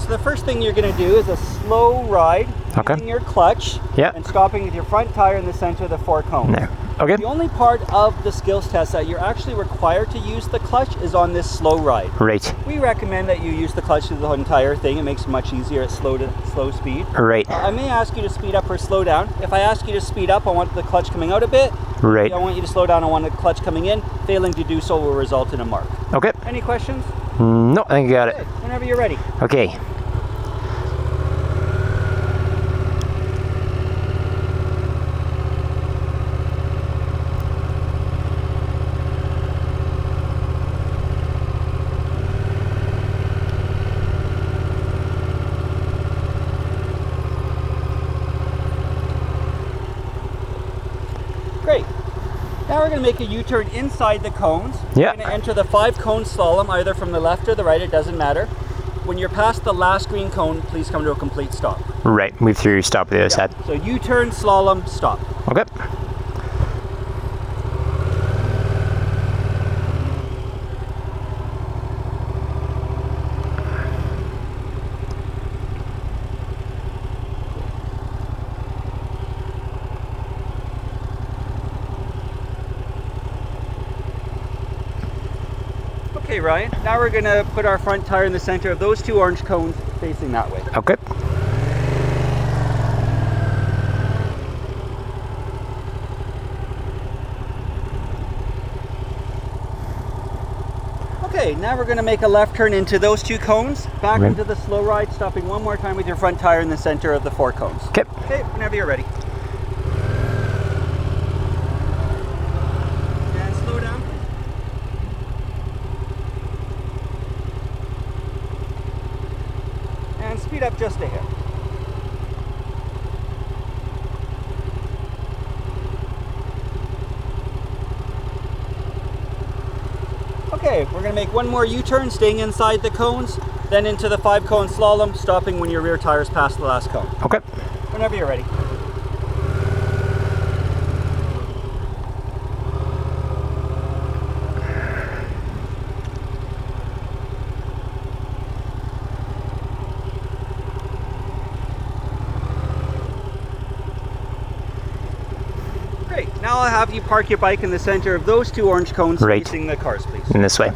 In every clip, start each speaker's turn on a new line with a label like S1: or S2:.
S1: so the first thing you're going to do is a slow ride using your clutch and stopping with your front tire in the center of the 4 cones.
S2: There. Okay.
S1: The only part of the skills test that you're actually required to use the clutch is on this slow ride.
S2: Right.
S1: We recommend that you use the clutch through the entire thing. It makes it much easier at slow speed.
S2: Right.
S1: I may ask you to speed up or slow down. If I ask you to speed up, I want the clutch coming out a bit.
S2: Right.
S1: If I want you to slow down, I want the clutch coming in. Failing to do so will result in a mark.
S2: Okay.
S1: Any questions?
S2: No, I think you got it.
S1: Whenever you're ready.
S2: Okay.
S1: Great. Now we're going to make a U-turn inside the cones.
S2: Yeah.
S1: We're going to enter the 5-cone slalom either from the left or the right, it doesn't matter. When you're past the last green cone, please come to a complete stop.
S2: Right, move through, stop the other side.
S1: So U-turn, slalom, stop.
S2: Okay.
S1: Okay, Ryan, now we're going to put our front tire in the center of those 2 orange cones facing that way.
S2: Okay.
S1: Okay, now we're going to make a left turn into those 2 cones, back into the slow ride, stopping one more time with your front tire in the center of the 4 cones.
S2: Okay.
S1: Okay, whenever you're ready. And slow down. And speed up just a hair. Okay, we're going to make one more U-turn, staying inside the cones, then into the 5-cone slalom, stopping when your rear tire's past the last cone.
S2: Okay.
S1: Whenever you're ready. Great. Now I'll have you park your bike in the center of those 2 orange cones facing the cars, please.
S2: In this way.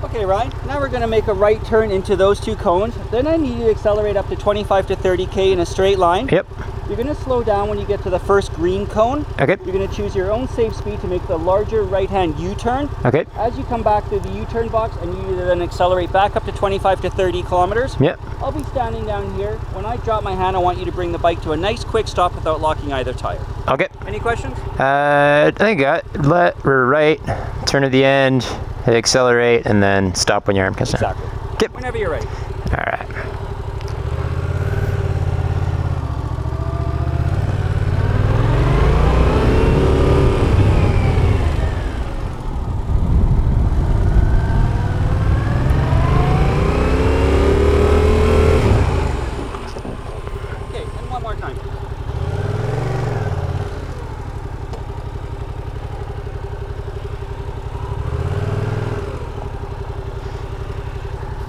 S1: Okay, Ryan, now we're going to make a right turn into those 2 cones. Then I need you to accelerate up to 25 to 30k in a straight line.
S2: Yep.
S1: You're going to slow down when you get to the first green cone.
S2: Okay.
S1: You're going to choose your own safe speed to make the larger right-hand U-turn.
S2: Okay.
S1: As you come back through the U-turn box, and you then accelerate back up to 25 to 30 kilometers.
S2: Yep.
S1: I'll be standing down here. When I drop my hand, I want you to bring the bike to a nice quick stop without locking either tire.
S2: Okay.
S1: Any questions?
S2: I think I got it. We're right, turn at the end, hit accelerate, and then stop when your arm comes down.
S1: Exactly.
S2: Okay.
S1: Whenever you're ready.
S2: All right.
S1: Okay, and one more time.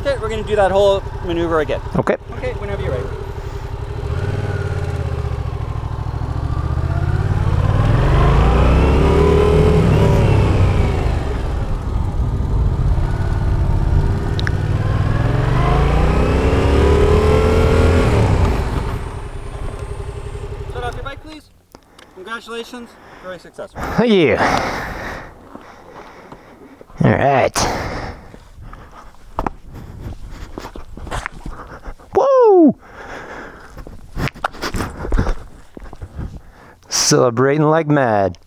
S1: Okay, we're going to do that whole maneuver again.
S2: Okay.
S1: Okay, whenever you're ready. Shut off your bike, please. Congratulations, very successful.
S2: Yeah. All right. Whoa! Celebrating like mad.